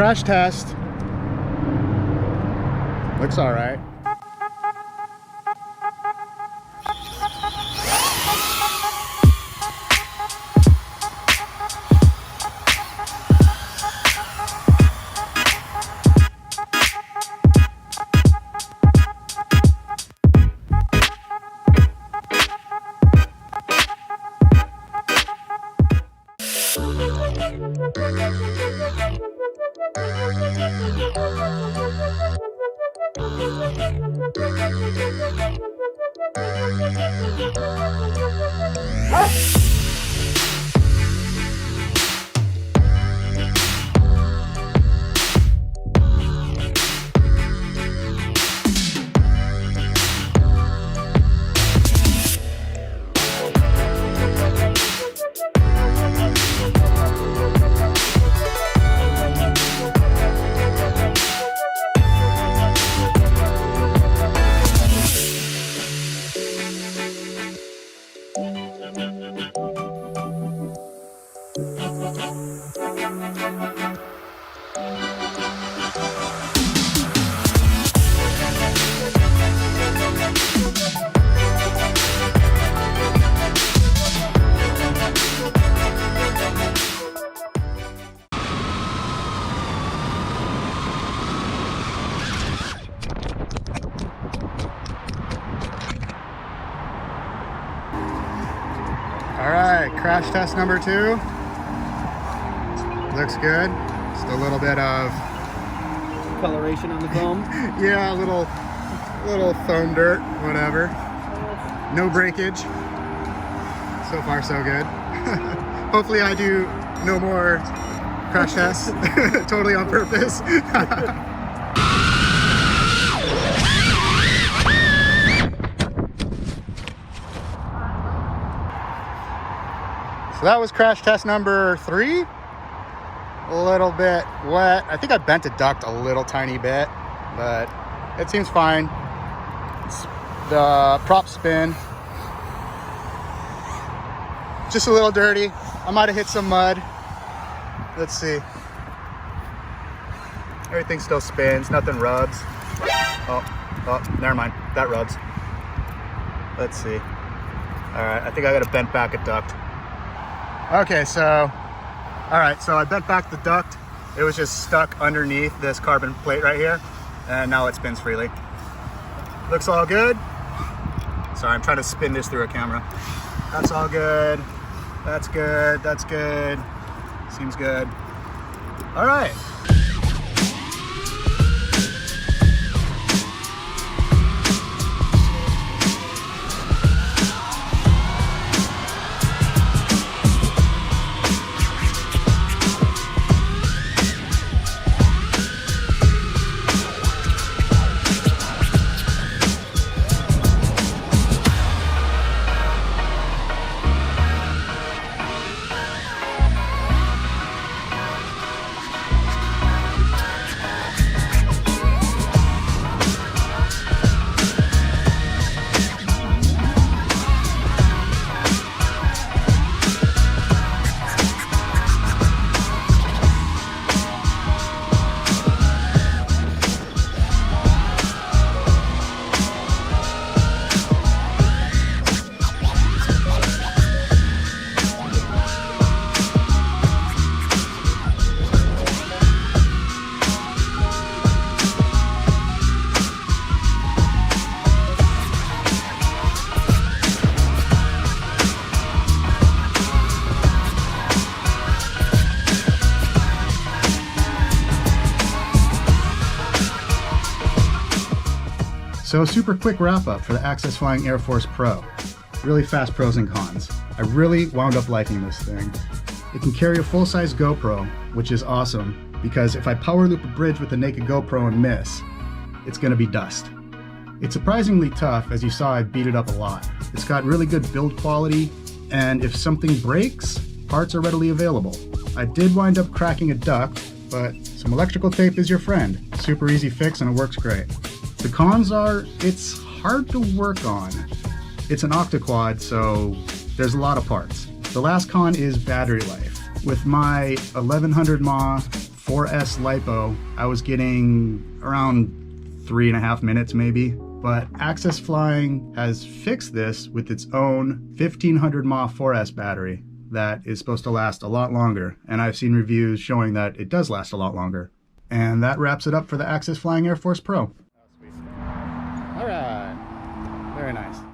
crash test. Looks all right. All right, crash test number 2. Looks good. Just a little bit of coloration on the foam. Yeah, a little foam dirt, whatever. No breakage. So far, so good. Hopefully, I do no more crash tests. Totally on purpose. So that was crash test number 3. A little bit wet. I think I bent a duct a little tiny bit, but it seems fine. The prop spin, just a little dirty. I might have hit some mud. Let's see. Everything still spins, nothing rubs. Oh, never mind. That rubs. Let's see. All right, I think I got to bent back a duct. Okay, so, all right, so I bent back the duct. It was just stuck underneath this carbon plate right here, and now it spins freely. Looks all good. Sorry, I'm trying to spin this through a camera. That's all good. That's good. That's good. Seems good. All right. So a super quick wrap up for the AxisFlying AirForce Pro. Really fast pros and cons. I really wound up liking this thing. It can carry a full-size GoPro, which is awesome, because if I power loop a bridge with a naked GoPro and miss, it's gonna be dust. It's surprisingly tough. As you saw, I beat it up a lot. It's got really good build quality, and if something breaks, parts are readily available. I did wind up cracking a duct, but some electrical tape is your friend. Super easy fix and it works great. The cons are, it's hard to work on. It's an octo-quad, so there's a lot of parts. The last con is battery life. With my 1100 mAh 4S LiPo, I was getting around 3.5 minutes maybe. But AxisFlying has fixed this with its own 1500 mAh 4S battery that is supposed to last a lot longer. And I've seen reviews showing that it does last a lot longer. And that wraps it up for the AxisFlying AirForce Pro. All right, very nice.